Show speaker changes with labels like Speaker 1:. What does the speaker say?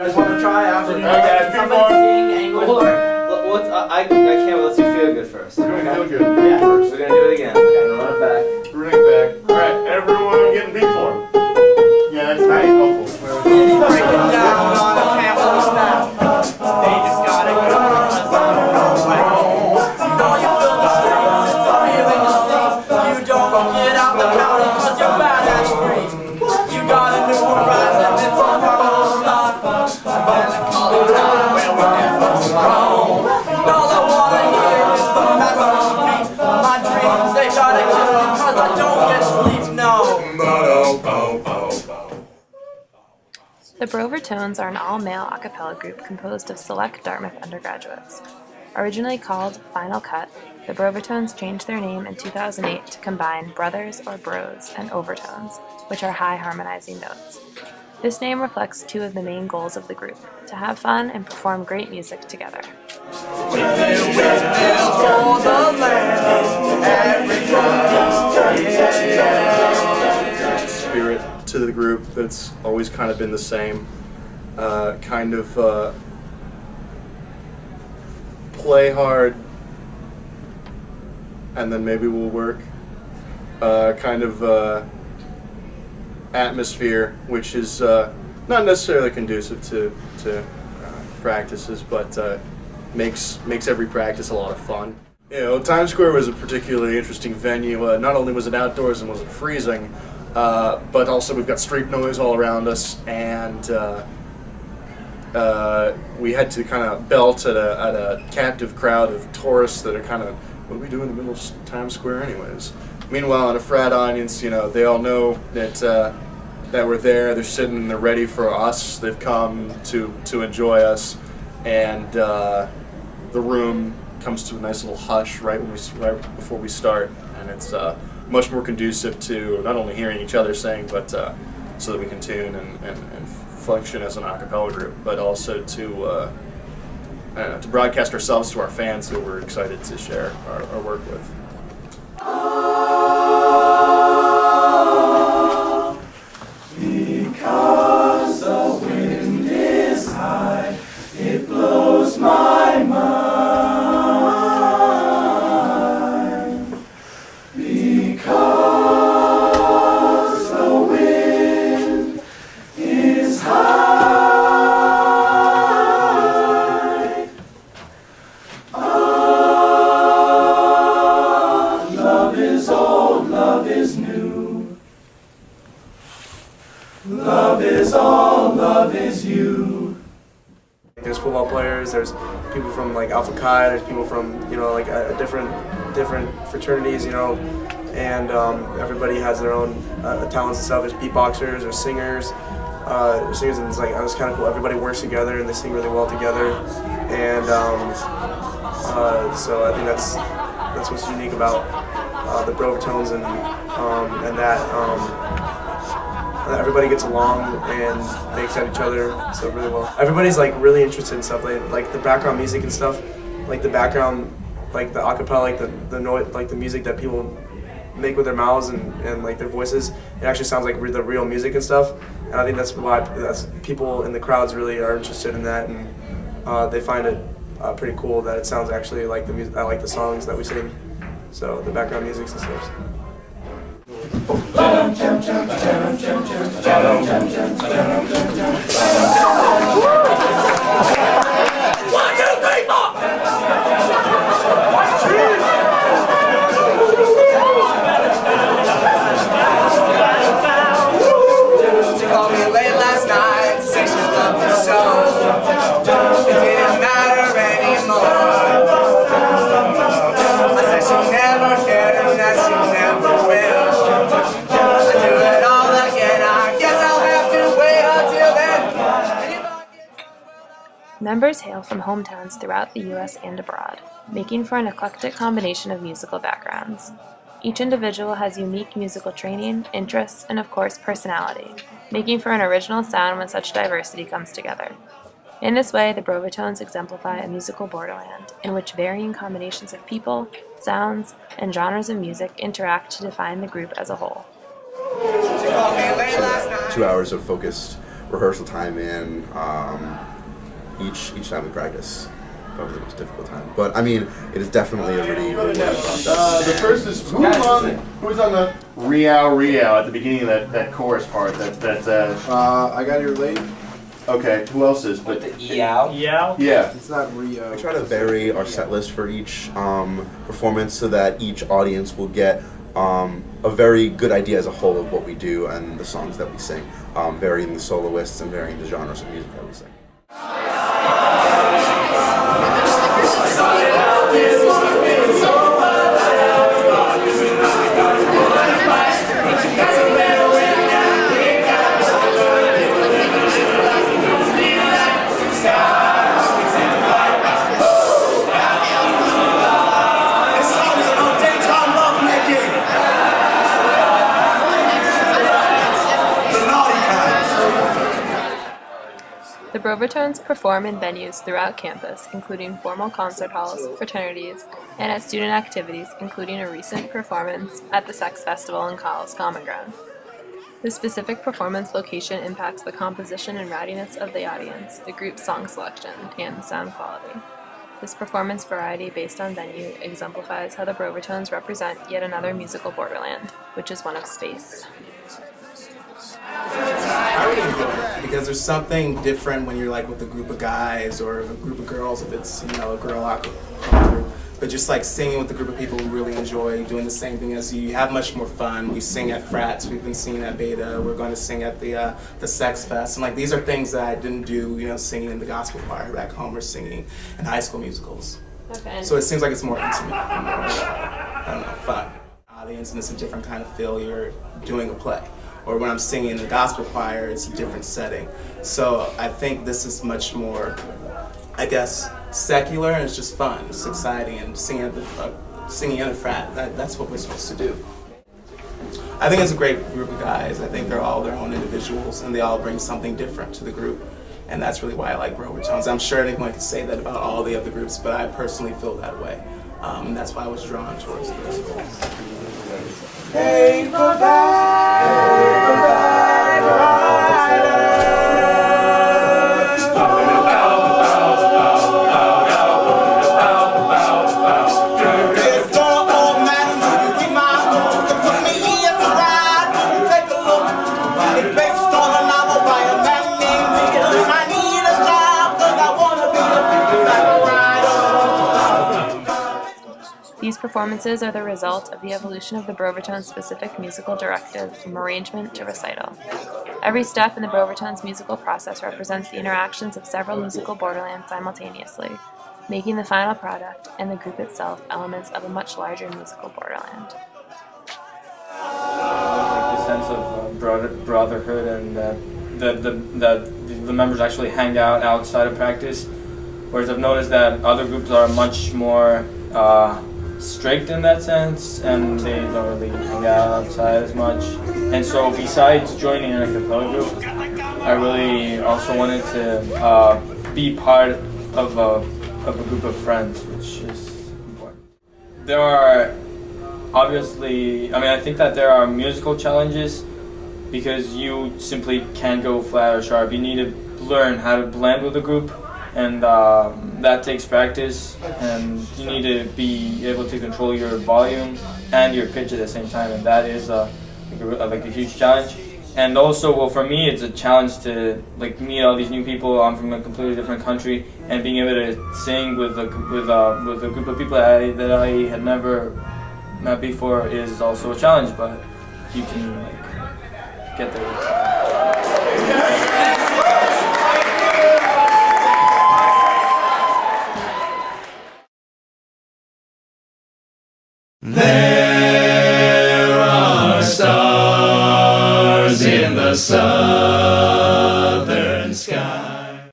Speaker 1: guys want to try after?
Speaker 2: Alright guys,
Speaker 1: Somebody sing English. I can't. Let's do Feel Good first.
Speaker 2: We're doing Feel Good
Speaker 1: Yeah.
Speaker 2: first.
Speaker 1: We're gonna do it again. Okay. Run it back.
Speaker 2: Bring it back. Alright, everyone get in beat form. Yeah, that's nice. Helpful.
Speaker 1: Break it down on a camel snap. They just gotta go. You don't get out the county 'cause you're bad at street. You got a new horizon, it's on your own stop. And the college town where we never roam. All I wanna hear is the massive beat. My dreams, they gotta kill me 'cause I don't get sleep, no.
Speaker 3: The Brovertones are an all-male a cappella group composed of select Dartmouth undergraduates. Originally called Final Cut, the Brovertones changed their name in 2008 to combine brothers or bros and overtones, which are high harmonizing notes. This name reflects two of the main goals of the group, to have fun and perform great music together.
Speaker 4: Spirit to the group that's always kind of been the same. Play hard and then maybe we'll work. Atmosphere, which is not necessarily conducive to practices, but makes every practice a lot of fun. You know, Times Square was a particularly interesting venue. Not only was it outdoors and wasn't freezing, but also we've got street noise all around us, and we had to kind of belt at a captive crowd of tourists that are kind of, what do we do in the middle of Times Square anyways? Meanwhile, in a frat audience, you know, they all know that we're there. They're sitting and they're ready for us. They've come to enjoy us, and the room comes to a nice little hush right before we start, and it's much more conducive to not only hearing each other sing, but so that we can tune and function as an a cappella group, but also to broadcast ourselves to our fans who we're excited to share our work with.
Speaker 5: Because the wind is high, it blows my mind. Because the wind is high. Love is old, love is new. Love is all, love is you.
Speaker 6: There's football players, there's people from like Alpha Chi, there's people from, you know, like different fraternities, you know, and everybody has their own talents and stuff. There's beatboxers, there's singers, and it's like, it's kind of cool. Everybody works together and they sing really well together, and so I think that's what's unique about the Brovertones, and that. Everybody gets along and they excite each other so really well. Everybody's like really interested in stuff like the background music and stuff, like the background, like the acapella, like the noise, like the music that people make with their mouths and like their voices. It actually sounds like the real music and stuff. And I think that's why people in the crowds really are interested in that, and they find it pretty cool that it sounds actually like the music. I like the songs that we sing, so the background music and stuff.
Speaker 3: Members hail from hometowns throughout the U.S. and abroad, making for an eclectic combination of musical backgrounds. Each individual has unique musical training, interests, and of course personality, making for an original sound when such diversity comes together. In this way, the Brovertones exemplify a musical borderland in which varying combinations of people, sounds, and genres of music interact to define the group as a whole.
Speaker 7: 2 hours of focused rehearsal time in, each time we practice. Probably the most difficult time. But I mean, it is definitely a really rewarding process.
Speaker 2: The first is who's on the Riao at the beginning of that chorus part.
Speaker 8: I got here late.
Speaker 2: Okay, who else is? But
Speaker 1: Yeah.
Speaker 2: yeah.
Speaker 8: It's not Rio.
Speaker 7: We try to vary our set list for each performance so that each audience will get a very good idea as a whole of what we do and the songs that we sing, varying the soloists and varying the genres of music that we sing.
Speaker 3: The Brovertones perform in venues throughout campus, including formal concert halls, fraternities, and at student activities, including a recent performance at the Sex Festival in Kyle's Common Ground. The specific performance location impacts the composition and rowdiness of the audience, the group's song selection, and the sound quality. This performance variety based on venue exemplifies how the Brovertones represent yet another musical borderland, which is one of space.
Speaker 9: I really enjoy it because there's something different when you're like with a group of guys or a group of girls, if it's, you know, a girl acapella group. But just like singing with a group of people who really enjoy doing the same thing as you have much more fun. We sing at frats, we've been singing at Beta, we're going to sing at the Sex Fest. And like these are things that I didn't do, you know, singing in the gospel choir back home or singing in high school musicals.
Speaker 3: Okay.
Speaker 9: So it seems like it's more intimate and more, I don't know, fun. Audience, and it's a different kind of feel. You're doing a play. Or when I'm singing in the gospel choir, it's a different setting. So I think this is much more, I guess, secular, and it's just fun, it's exciting, and singing in a frat, that's what we're supposed to do. I think it's a great group of guys. I think they're all their own individuals, and they all bring something different to the group. And that's really why I like Brovertones. I'm sure anyone could say that about all the other groups, but I personally feel that way. And that's why I was drawn towards this.
Speaker 3: These performances are the result of the evolution of the Brovertones' specific musical directive from arrangement to recital. Every step in the Brovertones' musical process represents the interactions of several musical borderlands simultaneously, making the final product and the group itself elements of a much larger musical borderland.
Speaker 1: Like the sense of brotherhood and that the members actually hang out outside of practice, whereas I've noticed that other groups are much more strict in that sense, and they don't really hang out outside as much. And so besides joining in a cappella group, I really also wanted to be part of a group of friends, which is important. There are obviously, I think that there are musical challenges because you simply can't go flat or sharp. You need to learn how to blend with a group, and that takes practice, and you need to be able to control your volume and your pitch at the same time, and that is a huge challenge. And also, well, for me, it's a challenge to meet all these new people. I'm from a completely different country, and being able to sing with a group of people that I had never met before is also a challenge, but you can get there.
Speaker 5: There are stars in the sun.